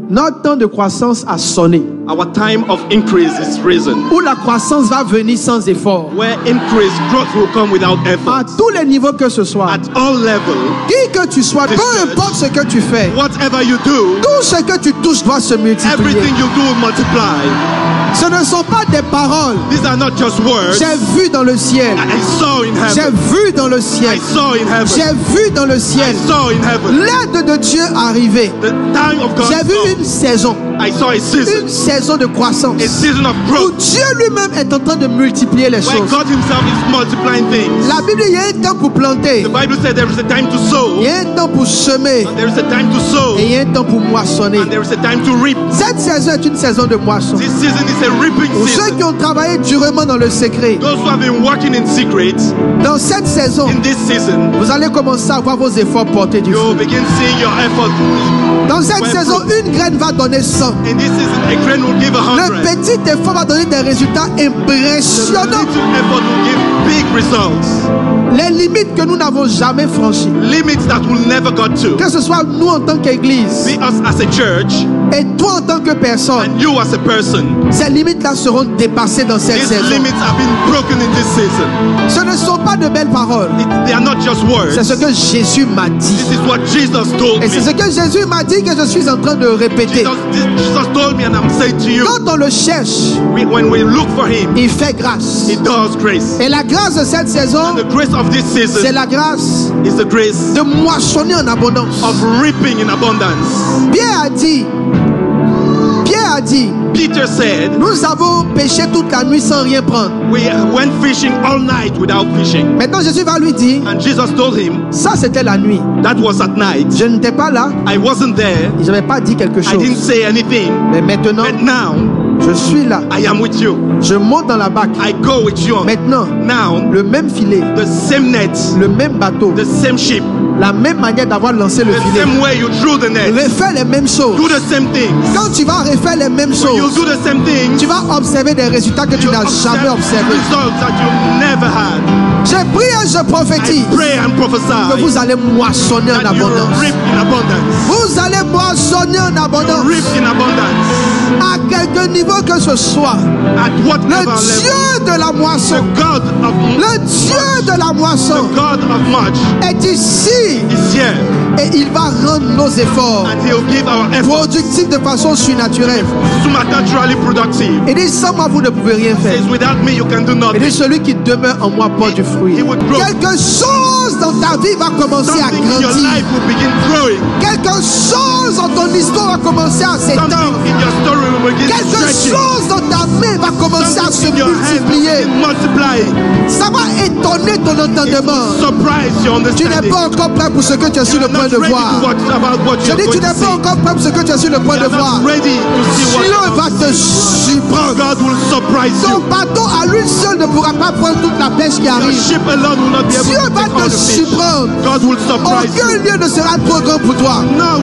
Notre temps de croissance a sonné. Our time of increase is risen. Où la croissance va venir sans effort. Where increase, growth will come without effort. À tous les niveaux que ce soit. At all levels. Qui que tu sois, peu importe ce que tu fais. Whatever you do. Tout ce que tu touches doit se multiplier. Everything you do will multiply. Ce ne sont pas des paroles. These are not just words. J'ai vu dans le ciel. I saw in heaven. J'ai vu dans le ciel. I saw in heaven. J'ai vu dans le ciel. I saw in heaven. L'aide de Dieu arrivée. The time of God. J'ai vu une saison. I saw a season. Une saison de croissance. A season of growth. Où Dieu lui-même est en train de multiplier les Where choses. God himself is multiplying things. La Bible, il y a un temps pour planter. The Bible said there is a time to sow. Il y a un temps pour semer. And there is a time to sow. Et il y a un temps pour moissonner. And there is a time to reap. Cette saison est une saison de moisson. This season is a reaping Pour season. ceux qui ont travaillé durement dans le secret, Those who have been working in secret, dans cette saison, in this season, vous allez commencer à voir vos efforts porter du you'll fruit. begin seeing your effort. Dans cette saison, une graine va donner 100. In this season, a grain will give 100. Le petit effort va donner des résultats The impressionnants. little effort will give big results. Les limites que nous n'avons jamais franchies. Limits that we'll never got to. Que ce soit nous en tant qu'église Be us as a church et toi en tant que personne, and you as a person. ces limites-là seront dépassées dans cette These saison. limits have been broken in this season. Ce ne sont pas de belles paroles. They are not just words. C'est ce que Jésus m'a dit. This is what Jesus told Et me. c'est ce que Jésus m'a dit que je suis en train de répéter. Jesus told me and I'm saying to you, Quand on le cherche, when we look for him, il fait grâce. he does grace. Et la grâce de cette saison, And the grace of this c'est season la grâce is the grace de moissonner en abondance. of reaping in abundance. Pierre a dit, Peter said, nous avons pêché toute la nuit sans rien prendre. we went fishing all night without fishing. Maintenant Jésus va lui dire, And Jesus told him, ça c'était la nuit. that was at night. Je n'étais pas là, I wasn't there. je n'avais pas dit quelque I didn't chose. say anything. Mais maintenant, But now, je suis là. I am with you. Je monte dans la barque. I go with you. Maintenant, Now, le même filet, the same net, le même bateau, the same ship, la même manière d'avoir lancé le the filet. same way you drew the net. Refais les mêmes choses. Do the same thing. Quand tu vas refaire les mêmes When you choses, do the same thing, tu vas observer des résultats que tu you n'as jamais observe observés. results that you never had. Je prie et je prophétise I pray and que prophesy vous allez moissonner en that you abondance. reap in abundance. Vous allez moissonner en abondance. Reap in abundance. À quelque niveau que ce soit. At Le whatever level. Dieu de la moisson, The God of le Dieu de la moisson the God of much est ici is here, et il va rendre nos efforts and He'll give our efforts productifs de façon surnaturelle. supernaturally productive. Il dit, sans moi, vous ne pouvez rien faire. Says, without me you can do Il nothing. dit, celui qui demeure en moi porte du fruit. He would grow. Quelque chose dans ta vie va commencer à Something in your grandir. life will begin growing. Quelque chose dans ton histoire va commencer à s'étendre. Something in your story will begin Quelque stretching. chose dans ta main va commencer à se Something in your hand will multiplier. begin multiplying. Ça va étonner ton entendement. Surprise your Tu n'es understanding. pas encore prêt pour ce que tu es sur le You're point not de ready voir. to watch about what Je you're dis, tu going n'es to pas see. encore prêt pour ce que tu es sur le point de You're voir. not ready to see what Dieu you're va about te to see. surprendre. God will surprise Ton you. bateau à lui seul ne pourra pas prendre toute la pêche qui Your arrive. ship alone will not be Dieu able to va take all te the fish. surprendre. God will surprise Aucun you. lieu ne sera trop grand pour toi. No